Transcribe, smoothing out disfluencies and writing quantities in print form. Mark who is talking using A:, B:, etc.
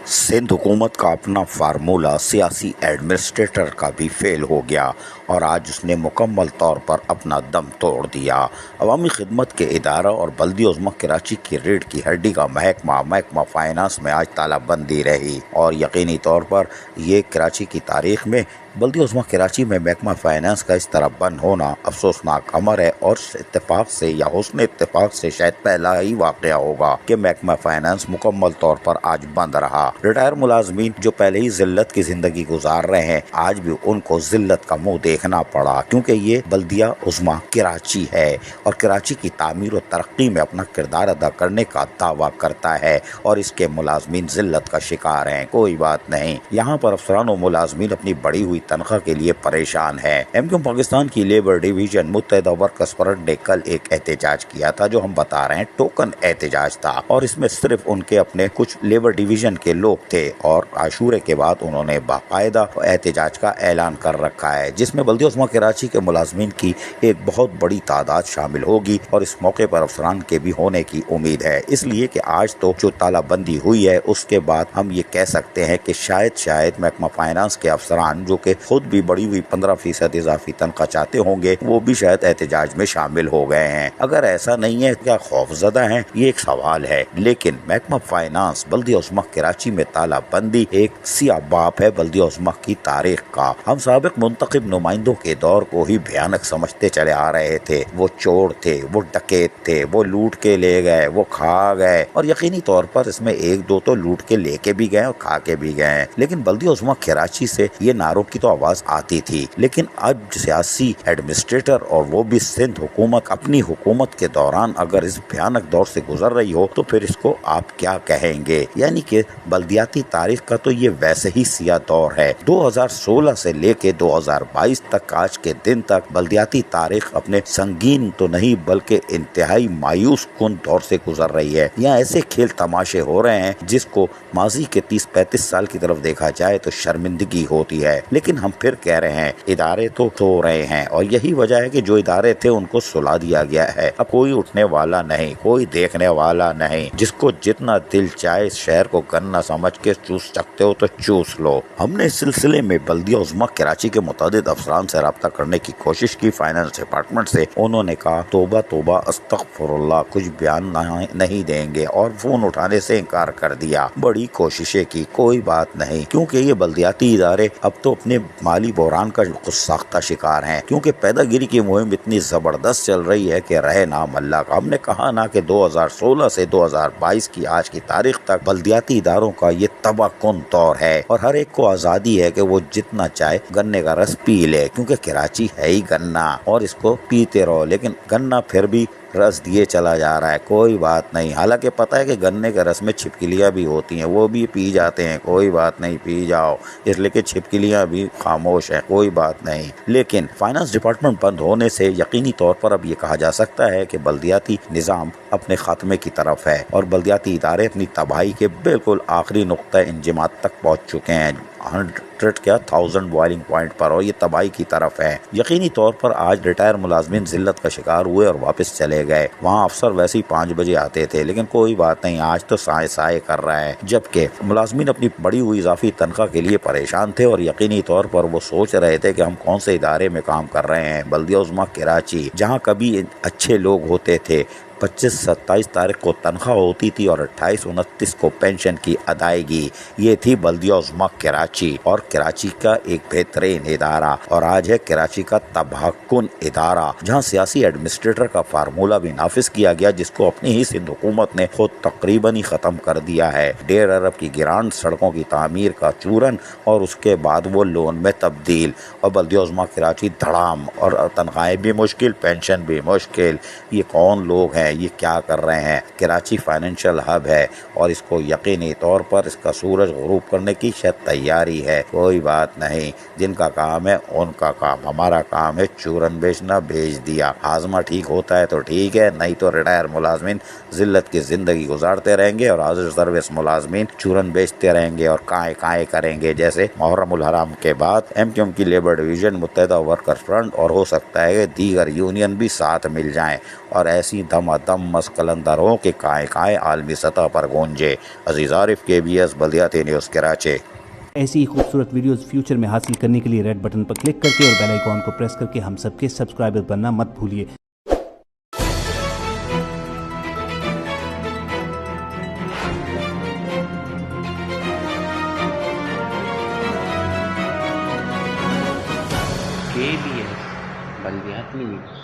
A: सिंध हुकूमत का अपना फार्मूला सियासी एडमिनिस्ट्रेटर का भी फेल हो गया और आज उसने मुकम्मल तौर पर अपना दम तोड़ दिया। अवामी खिदमत के इदारा और बल्दी उज़्मा कराची की रीढ़ की हड्डी का महकमा फाइनेंस में आज तालाबंदी रही और यकीनी तौर पर ये कराची की तारीख में बल्दी उज़्मा कराची में महकमा फाइनेंस का इस तरह बंद होना अफसोसनाक अमर है और इत्तेफाक से या हुस्न इत्तेफाक से शायद पहला ही वाक़या होगा कि महकमा फाइनेंस मुकम्मल तौर पर आज बंद रहा। रिटायर मुलाजमीन जो पहले ही जिल्लत की ज़िंदगी गुजार रहे हैं, आज भी उनको जिल्लत का मुंह देखना पड़ा, क्योंकि ये बल्दिया उज़्मा कराची है और कराची की तामीर और तरक्की में अपना किरदार अदा करने का दावा करता है और इसके मुलाजमीन जिल्लत का शिकार हैं। कोई बात नहीं, यहाँ पर अफसरान और मुलाजमीन अपनी बढ़ी हुई तनख्वाह के लिए परेशान है। एमक्यूएम पाकिस्तान की लेबर डिवीजन मुत्तहिदा वर्कर्स फ्रंट ने कल एक एहतजाज किया था, जो हम बता रहे हैं टोकन एहतजाज था और इसमें सिर्फ उनके अपने कुछ लेबर डिवीजन के लोग थे और आशूरे के बाद उन्होंने बाकायदा एहतजाज का ऐलान कर रखा है, जिसमें बल्दिया उज़्मा कराची के मुलाजमीन की एक बहुत बड़ी तादाद शामिल होगी और इस मौके पर अफसरान के भी होने की उम्मीद है। इसलिए कि आज तो जो तालाबंदी हुई है उसके बाद हम ये कह सकते हैं कि शायद महकमा फाइनेंस के अफसरान जो कि खुद भी बढ़ी हुई 15% इजाफी तनख्वाह चाहते होंगे, वो भी शायद एहतजाज में शामिल हो गए हैं। अगर ऐसा नहीं है, क्या खौफजदा हैं, ये एक सवाल है। लेकिन महकमा फाइनेंस बल्दिया उज़्मा कराची में तालाबंदी एक सियाह बाप है बल्दिया उज़्मा की तारीख का। हम साबिक मुंतखब नुमाइंदों के दौर को ही भयानक समझते चले आ रहे थे। वो चोर थे, वो डकैत थे, वो लूट के ले गए, वो खा गए और यकीनी तौर पर इसमें एक दो तो लूट के लेके भी गए और खा के भी गए। लेकिन बल्दिया उज़्मा कराची से ये नारों की तो आवाज आती थी। लेकिन अब सियासी एडमिनिस्ट्रेटर और वो भी सिंध हुकूमत अपनी हुकूमत के दौरान अगर इस भयानक दौर से गुजर रही हो तो फिर इसको आप क्या कहेंगे। यानी कि बल्दियाती तारीख का तो ये वैसे ही सियाह दौर है। 2016 से लेके 2022 तक आज के दिन तक बल्दियाती तारीख अपने संगीन तो नहीं बल्कि इंतहाई मायूस कुन दौर से गुजर रही है। यहाँ ऐसे खेल तमाशे हो रहे हैं जिसको माजी के 30-35 साल की तरफ देखा जाए तो शर्मिंदगी होती है। लेकिन हम फिर कह रहे हैं, इदारे तो सो रहे हैं और यही वजह है कि जो इदारे थे उनको सुला दिया गया है। अब कोई उठने वाला नहीं, कोई देखने वाला नहीं। जिसको जितना दिल चाहे इस शहर को गन्ना समझ के चूस सकते हो तो चूस लो। हमने इस सिलसिले में बल्दिया उज़्मा कराची के मुतादिद अफसरान से रब्ता करने की कोशिश की फाइनेंस डिपार्टमेंट से। उन्होंने कहा तोबा तोबा अस्तगफिरुल्लाह, कुछ बयान नहीं देंगे और फोन उठाने से इनकार कर दिया। बड़ी कोशिशें की, कोई बात नहीं, क्योंकि ये बल्दियाती इदारे अब तो अपने माली बहरान का कुछ साख्ता शिकार हैं, क्योंकि पैदागिरी की मुहिम इतनी जबरदस्त चल रही है कि रहे नाम अल्लाह का। हमने कहा ना कि 2016 से 2022 की आज की तारीख तक बल्दियाती इदारों का ये तबाहकुन दौर है और हर एक को आज़ादी है कि वो जितना चाहे गन्ने का रस पी ले, क्योंकि कराची है ही गन्ना और इसको पीते रहो। लेकिन गन्ना फिर भी रस दिए चला जा रहा है। कोई बात नहीं, हालांकि पता है कि गन्ने के रस में छिपकलियां भी होती हैं, वो भी पी जाते हैं। कोई बात नहीं, पी जाओ, इसलिए कि छिपकलियां भी खामोश हैं। कोई बात नहीं। लेकिन फाइनेंस डिपार्टमेंट बंद होने से यकीनी तौर पर अब ये कहा जा सकता है कि बल्दियाती निज़ाम अपने खात्मे की तरफ है और बल्दियाती इदारे अपनी तबाही के बिल्कुल आखिरी नुक्ता इंजमात तक पहुँच चुके हैं। 1000 बॉइलिंग पॉइंट पर और ये तबाही की तरफ है। यकीनी तौर पर आज रिटायर मुलाजमीन जिल्लत का शिकार हुए और वापस चले गए। वहाँ अफसर वैसे ही 5 बजे आते थे, लेकिन कोई बात नहीं, आज तो साए कर रहा है। जबकि मुलाजमीन अपनी बढ़ी हुई इजाफी तनख्वाह के लिए परेशान थे और यकीनी तौर पर वो सोच रहे थे कि हम कौन से इदारे में काम कर रहे हैं। बल्दिया उज़्मा कराची, जहाँ कभी अच्छे लोग होते थे, 25-27 तारीख को तनख्वाह होती थी और 28-29 को पेंशन की अदायगी। ये थी बल्दिया उज़्मा कराची और कराची का एक बेहतरीन इदारा। और आज है कराची का तबाहकुन इदारा, जहां सियासी एडमिनिस्ट्रेटर का फार्मूला भी नाफिज किया गया, जिसको अपनी ही सिंध हुकूमत ने खुद तकरीबन ही ख़त्म कर दिया है। 1.5 अरब की ग्रांट, सड़कों की तामीर का चूरन और उसके बाद वो लोन में तब्दील। और बल्दिया उज़्मा कराची धड़ाम और तनख्वाहें भी मुश्किल, पेंशन भी मुश्किल। ये कौन लोग हैं, ये क्या कर रहे हैं। कराची फाइनेंशियल हब है और इसको यकीनी तौर पर इसका सूरज गुरूब करने की शायद तैयारी है। कोई बात नहीं, जिनका काम है उनका काम, हमारा काम है चूरन बेचना। बेच दिया, हाजमा ठीक होता है तो ठीक है, नहीं तो रिटायर मुलाजमीन जिल्लत की जिंदगी गुजारते रहेंगे और हाजिर सर्विस मुलाजमीन चूरन बेचते रहेंगे और काए करेंगे। जैसे मुहर्रमुल हराम के बाद एमक्यूएम की लेबर डिवीजन, मुत्तहिदा वर्कर्स फ्रंट और हो सकता है कि दीगर यूनियन भी साथ मिल जाएं और ऐसी धम دم مست قلندروں کے کائیں کائیں عالمی سطح پر گونجے۔ عزیز عارف، KBS بلدیاتی نیوز کراچی۔
B: ایسی ہی خوبصورت ویڈیوز فیوچر میں حاصل کرنے کے لیے ریڈ بٹن پر کلک کر کے اور بیل آئیکن کو پریس کر کے ہم سب کے سبسکرائبر بننا مت بھولیے۔
C: KBS بلدیاتی نیوز۔